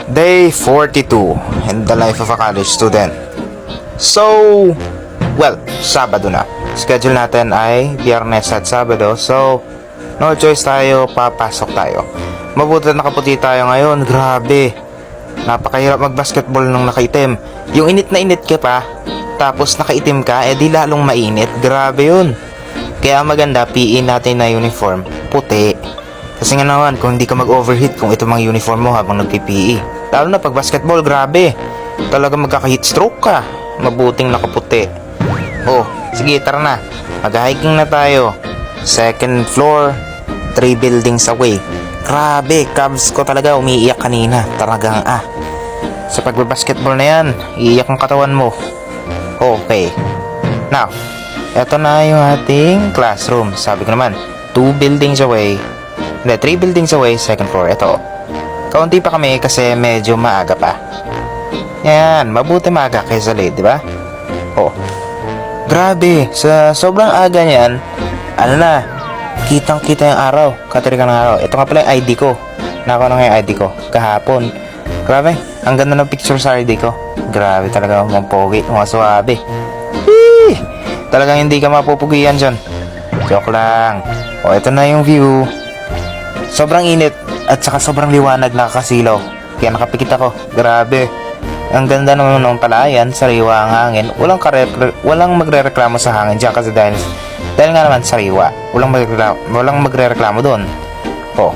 Day 42 in the life of a college student. So, well, Sabado na. Schedule natin ay Biyernes at Sabado. So, no choice tayo, papasok tayo. Mabuti na nakaputi tayo ngayon. Grabe. Napakahirap mag-basketball nung nakaitim. Yung init na init ka pa, tapos nakaitim ka, di lalong mainit. Grabe yun. Kaya maganda, PE natin na uniform, puti. Kasi nga naman, kung hindi ka mag-overheat kung ito mga uniform mo habang nagpi-PE. Lalo na pag basketball, grabe. Talaga magkaka-heat stroke ka. Mabuting nakaputi. Oh, sige, tara na. Mag-hiking na tayo. Second floor, 3 buildings away. Grabe, calves ko talaga umiiyak kanina. Talagang sa pagbabasketball na yan, iiyak ang katawan mo. Okay. Now, eto na yung ating classroom. Sabi ko naman, 2 buildings away. Hindi, 3 buildings away, second floor. Ito. Kaunti pa kami kasi medyo maaga pa. Yan, mabuti maaga kaysa late, di ba? Oh. Grabe, sa sobrang aga niyan, kitang-kita yung araw, katirikan ng araw. Ito nga pala yung ID ko. Nakuha na yung ID ko kahapon. Grabe, ang ganda ng picture sa ID ko. Grabe talaga, mga pogi, mga suwabe. Talagang hindi ka mapupugian dyan. Joke lang. O, ito na yung view. Sobrang init at saka sobrang liwanag, nakakasilaw. Kaya nakapikit ako. Grabe. Ang ganda naman ng palayan, sariwa ang hangin. Walang magrereklamo sa hangin dyan kasi dahil nga naman sariwa. Walang magrereklamo doon. O.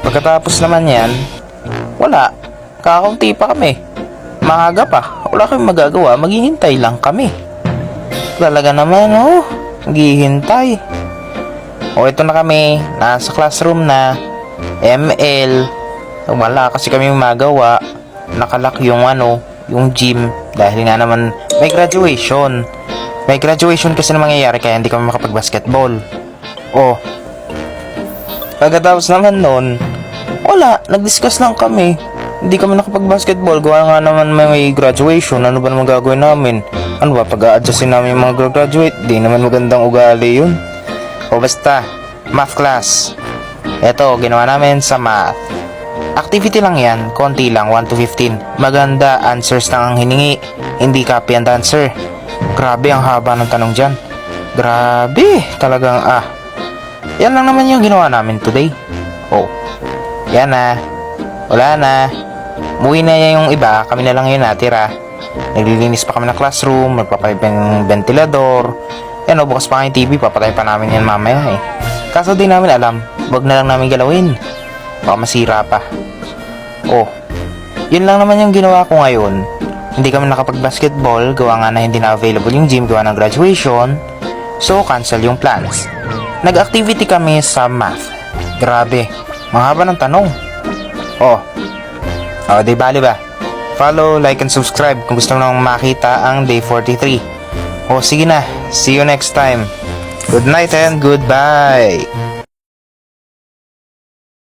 Pagkatapos naman yan, wala. Kakaunti pa kami. Maaga pa. Wala kami magagawa. Maghihintay lang kami. Talaga naman, maghihintay. O, ito na kami. Nasa classroom na. ML. Wala kasi kami magawa. Nakalak yung yung gym. Dahil nga naman may graduation. May graduation kasi na mangyayari kaya hindi kami makapag-basketball. O. Pagkatapos naman nun, wala. Nag-discuss lang kami. Hindi kami nakapag-basketball. Gawa nga naman may graduation. Ano ba naman gagawin namin? Ano ba? Pag-a-adjustin namin yung mga graduate. Di naman magandang ugali yun. O basta, math class. Eto, ginawa namin sa math. Activity lang yan, konti lang, 1 to 15. Maganda, answers lang ang hiningi. Hindi copy and answer. Grabe, ang haba ng tanong dyan. Grabe, talagang yan lang naman yung ginawa namin today. Oh, yan na. Wala na. Umuwi na yung iba, kami na lang yun natira. Naglilinis pa kami ng classroom, magpapayip ng ventilador. Yan, bukas pa yung TV, papatay pa namin yan mamaya eh. Kaso di namin alam, wag na lang namin galawin. Baka masira pa. Oh, yun lang naman yung ginawa ko ngayon. Hindi kami nakapag-basketball, gawa nga na hindi na available yung gym, gawa ng graduation. So, cancel yung plans. Nag-activity kami sa math. Grabe, mahaba ng tanong. Oh, di bali ba? Follow, like, and subscribe kung gusto mo nang makita ang day 43. Oh, sige na. See you next time. Good night and goodbye.